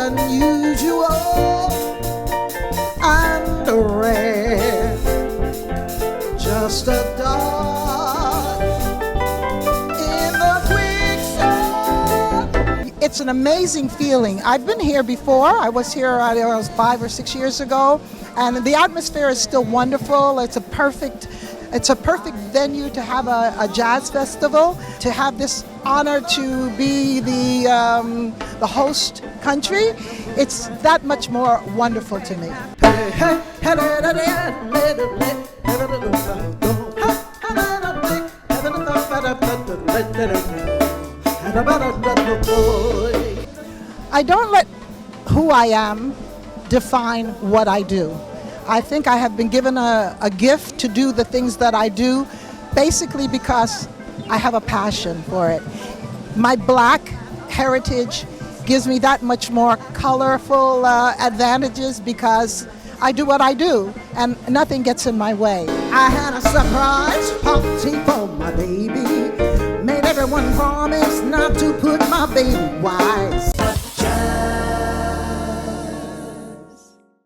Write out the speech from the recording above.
unusual and rare, just a dot in the quicksand. It's an amazing feeling. I've been here before. I was here, I was 5 or 6 years ago, and the atmosphere is still wonderful. It's a perfect venue to have a jazz festival, to have this honor to be the host country. It's that much more wonderful to me. I don't let who I am define what I do. I think I have been given a gift to do the things that I do, basically because I have a passion for it. My Black heritage gives me that much more colorful advantages because I do what I do and nothing gets in my way. I had a surprise party for my baby, made everyone promise not to put my baby wise.